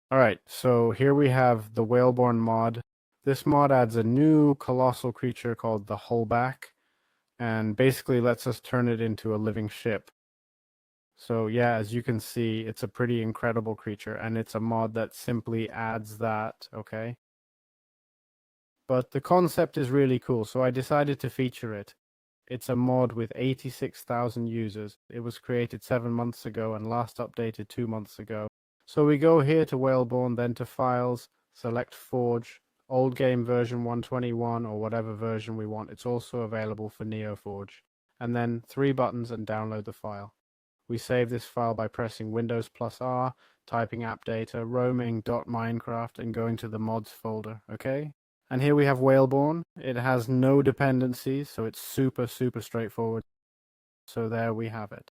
Alright, so here we have the Whaleborne mod. This mod adds a new colossal creature called the Hullback, and basically lets us turn it into a living ship. So yeah, as you can see, it's a pretty incredible creature, and it's a mod that simply adds that, okay? But the concept is really cool, so I decided to feature it. It's a mod with 86,000 users. It was created 7 months ago and last updated 2 months ago. So we go here to Whaleborne, then to Files, select Forge, old game version 121 or whatever version we want. It's also available for NeoForge. And then 3 buttons and download the file. We save this file by pressing Windows plus R, typing app data, roaming.minecraft, and going to the mods folder, okay? And here we have Whaleborne. It has no dependencies, so it's super straightforward. So there we have it.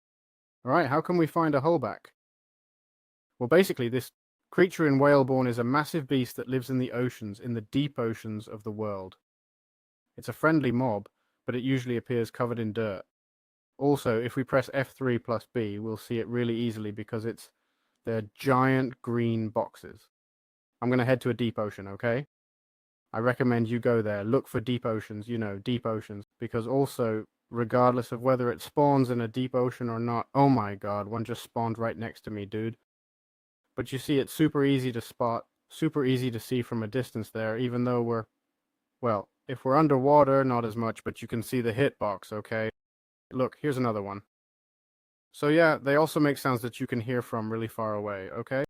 All right, how can we find a hullback? Well, basically, this creature in Whaleborne is a massive beast that lives in the oceans, in the deep oceans of the world. It's a friendly mob, but it usually appears covered in dirt. Also, if we press F3 plus B, we'll see it really easily because they're giant green boxes. I'm going to head to a deep ocean, okay? I recommend you go there. Look for deep oceans, deep oceans. Because also, regardless of whether it spawns in a deep ocean or not, oh my god, one just spawned right next to me, dude. But you see, it's super easy to spot, super easy to see from a distance there, even though well, if we're underwater, not as much, but you can see the hitbox, okay? Look, here's another one. So yeah, they also make sounds that you can hear from really far away, okay?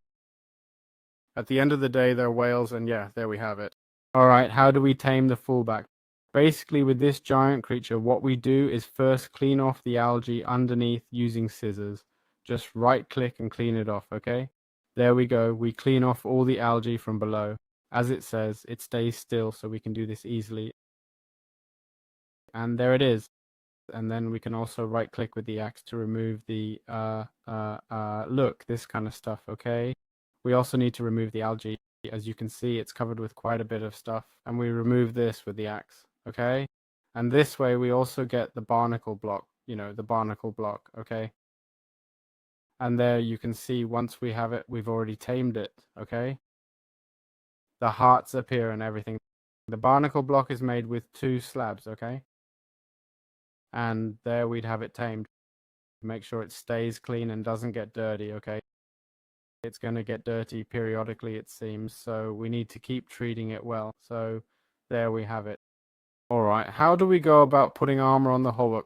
At the end of the day, they're whales, and yeah, there we have it. Alright, how do we tame the fullback? Basically, with this giant creature, what we do is first clean off the algae underneath using scissors. Just right click and clean it off, okay? There we go, we clean off all the algae from below. As it says, it stays still, so we can do this easily. And there it is. And then we can also right click with the axe to remove the look, this kind of stuff, okay? We also need to remove the algae. As you can see, it's covered with quite a bit of stuff, and we remove this with the axe, okay? And this way we also get the barnacle block, the barnacle block, okay? And there you can see once we have it, we've already tamed it, okay? The hearts appear and everything. The barnacle block is made with 2 slabs, okay? And there we'd have it tamed. Make sure it stays clean and doesn't get dirty, okay? It's going to get dirty periodically, it seems, so we need to keep treating it well. So there we have it. Alright, how do we go about putting armor on the Hullback?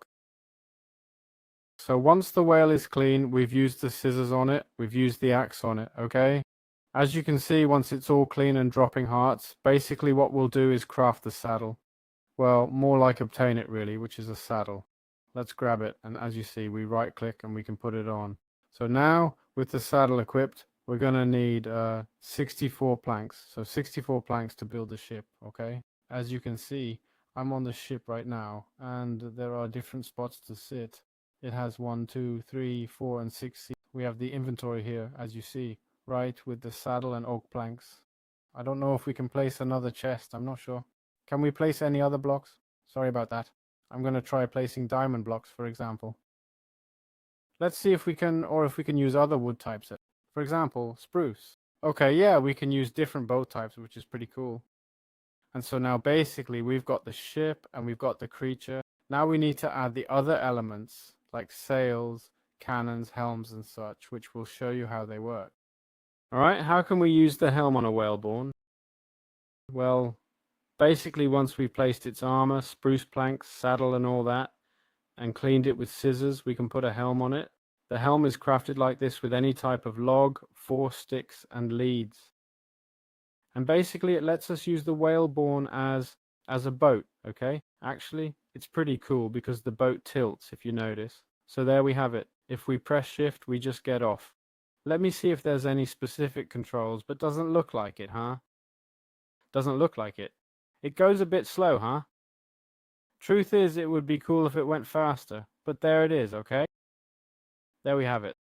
So once the whale is clean, we've used the scissors on it, we've used the axe on it, okay? As you can see, once it's all clean and dropping hearts, basically what we'll do is craft the saddle. Well, more like obtain it really, which is a saddle. Let's grab it, and as you see, we right click and we can put it on. So now, with the saddle equipped, we're gonna need 64 planks. So 64 planks to build the ship, okay? As you can see, I'm on the ship right now, and there are different spots to sit. It has 1, 2, 3, 4, and 6 seats. We have the inventory here, as you see, right, with the saddle and oak planks. I don't know if we can place another chest, I'm not sure. Can we place any other blocks? Sorry about that. I'm going to try placing diamond blocks, for example. Let's see if we can, or if we can use other wood types. For example, spruce. Okay, yeah, we can use different boat types, which is pretty cool. And so now basically we've got the ship and we've got the creature. Now we need to add the other elements like sails, cannons, helms and such, which will show you how they work. Alright, how can we use the helm on a Whaleborne? Well, basically once we've placed its armor, spruce planks, saddle and all that, and cleaned it with scissors, we can put a helm on it. The helm is crafted like this with any type of log, 4 sticks and leads. And basically it lets us use the Whaleborne as a boat, okay? Actually, it's pretty cool because the boat tilts if you notice. So there we have it. If we press shift, we just get off. Let me see if there's any specific controls, but doesn't look like it, huh? Doesn't look like it. It goes a bit slow, huh? Truth is, it would be cool if it went faster, but there it is, okay? There we have it.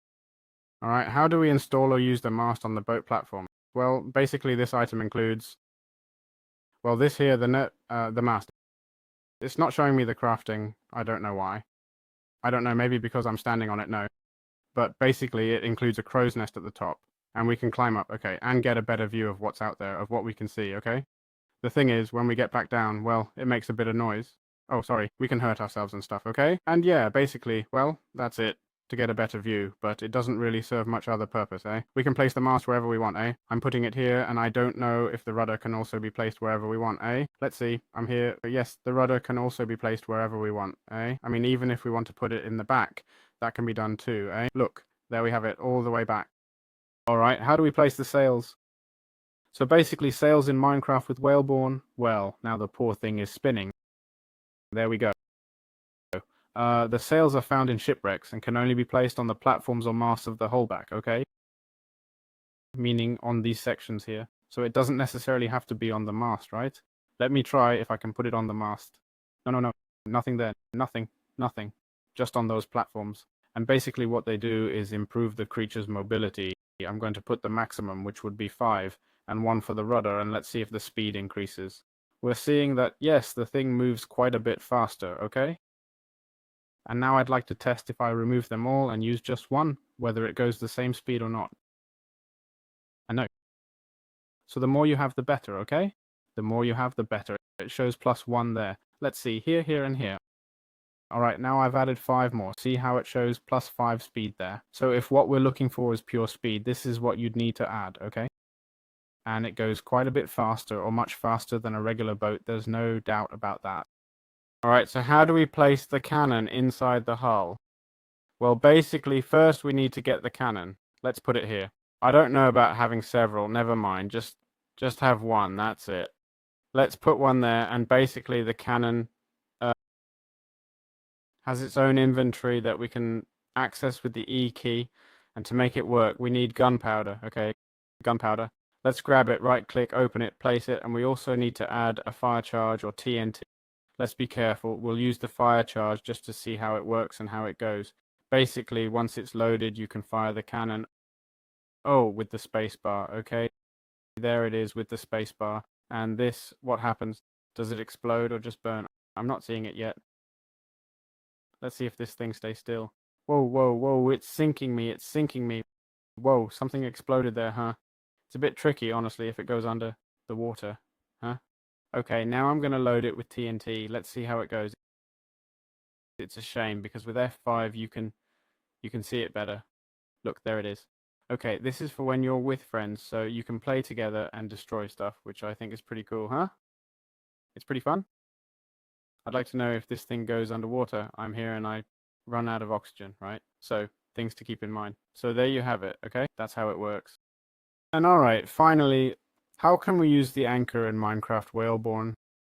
Alright, how do we install or use the mast on the boat platform? Well, basically this item includes, well, this here, the mast. It's not showing me the crafting, I don't know why. I don't know, maybe because I'm standing on it, no. But basically it includes a crow's nest at the top. And we can climb up, okay, and get a better view of what's out there, of what we can see, okay? The thing is, when we get back down, well, it makes a bit of noise. Oh, sorry, we can hurt ourselves and stuff, okay? And yeah, basically, well, that's it. To get a better view, but it doesn't really serve much other purpose, eh? We can place the mast wherever we want, eh? I'm putting it here, and I don't know if the rudder can also be placed wherever we want, eh? Let's see, I'm here. But yes, the rudder can also be placed wherever we want, eh? I mean, even if we want to put it in the back, that can be done too, eh? Look, there we have it, all the way back. Alright, how do we place the sails? So basically, sails in Minecraft with Whaleborne, well, now the poor thing is spinning. There we go. The sails are found in shipwrecks and can only be placed on the platforms or masts of the hullback, okay? Meaning on these sections here. So it doesn't necessarily have to be on the mast, right? Let me try if I can put it on the mast. No. Nothing there. Nothing. Just on those platforms. And basically what they do is improve the creature's mobility. I'm going to put the maximum, which would be 5, and 1 for the rudder, and let's see if the speed increases. We're seeing that, yes, the thing moves quite a bit faster, okay? And now I'd like to test if I remove them all and use just one, whether it goes the same speed or not. And no. So the more you have, the better, okay? The more you have, the better. It shows +1 there. Let's see, here, and here. Alright, now I've added 5 more. See how it shows +5 speed there. So if what we're looking for is pure speed, this is what you'd need to add, okay? And it goes quite a bit faster, or much faster than a regular boat. There's no doubt about that. Alright, so how do we place the cannon inside the hull? Well, basically, first we need to get the cannon. Let's put it here. I don't know about having several, never mind. Just have one, that's it. Let's put one there, and basically the cannon has its own inventory that we can access with the E key. And to make it work, we need gunpowder, okay? Gunpowder. Let's grab it, right-click, open it, place it, and we also need to add a fire charge or TNT. Let's be careful. We'll use the fire charge just to see how it works and how it goes. Basically, once it's loaded, you can fire the cannon. Oh, with the spacebar, okay? There it is with the spacebar. And this, what happens? Does it explode or just burn? I'm not seeing it yet. Let's see if this thing stays still. Whoa, it's sinking me. Whoa, something exploded there, huh? It's a bit tricky, honestly, if it goes under the water, huh? Okay, now I'm going to load it with TNT. Let's see how it goes. It's a shame, because with F5 you can see it better. Look, there it is. Okay, this is for when you're with friends, so you can play together and destroy stuff, which I think is pretty cool, huh? It's pretty fun. I'd like to know if this thing goes underwater. I'm here and I run out of oxygen, right? So, things to keep in mind. So there you have it, okay? That's how it works. And alright, finally, how can we use the anchor in Minecraft Whaleborne?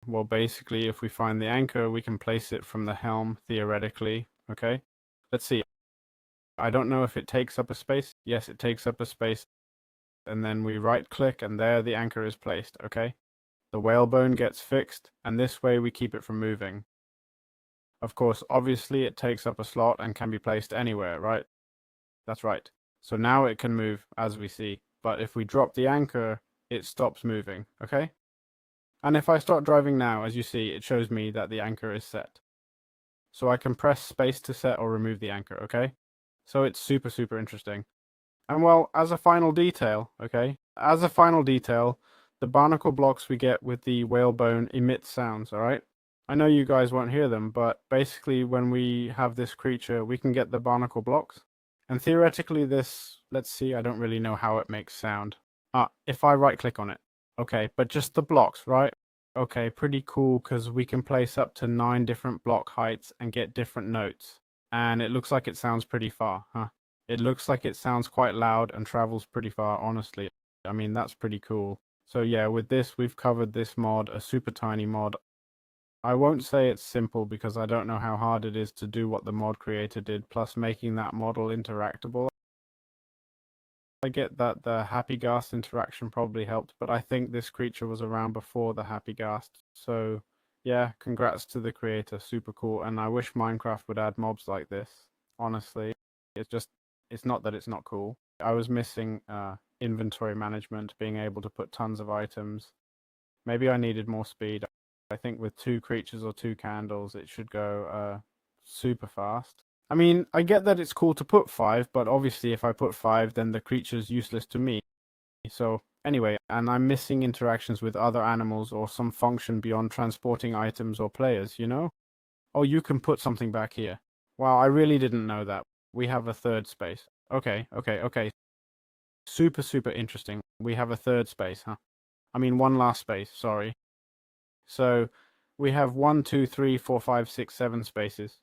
Well, basically, if we find the anchor, we can place it from the helm, theoretically, okay? Let's see. I don't know if it takes up a space. Yes, it takes up a space. And then we right-click, and there the anchor is placed, okay? The whalebone gets fixed, and this way we keep it from moving. Of course, obviously it takes up a slot and can be placed anywhere, right? That's right. So now it can move, as we see. But if we drop the anchor, it stops moving, okay? And if I start driving now, as you see, it shows me that the anchor is set. So I can press space to set or remove the anchor, okay? So it's super interesting. And well, as a final detail, okay? As a final detail, the barnacle blocks we get with the whalebone emit sounds, alright? I know you guys won't hear them, but basically when we have this creature, we can get the barnacle blocks. And theoretically this, let's see, I don't really know how it makes sound. If I right click on it. Okay, but just the blocks, right? Okay, pretty cool, because we can place up to 9 different block heights and get different notes. And it looks like it sounds pretty far, huh? It looks like it sounds quite loud and travels pretty far, honestly. I mean, that's pretty cool. So yeah, with this, we've covered this mod, a super tiny mod. I won't say it's simple because I don't know how hard it is to do what the mod creator did, plus making that model interactable. I get that the Happy Ghast interaction probably helped, but I think this creature was around before the Happy Ghast. So yeah, congrats to the creator, super cool. And I wish Minecraft would add mobs like this, honestly. It's not that it's not cool. I was missing inventory management, being able to put tons of items. Maybe I needed more speed. I think with 2 creatures or 2 candles, it should go super fast. I mean, I get that it's cool to put 5, but obviously if I put 5, then the creature's useless to me. So anyway, and I'm missing interactions with other animals or some function beyond transporting items or players, you know? Oh, you can put something back here. Wow, I really didn't know that. We have a third space. Okay, okay, okay. Super, super interesting. We have a third space, huh? I mean, one last space, sorry. So we have 1, 2, 3, 4, 5, 6, 7 spaces.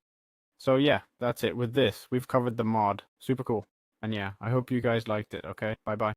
So yeah, that's it. With this, we've covered the mod. Super cool. And yeah, I hope you guys liked it, okay? Bye-bye.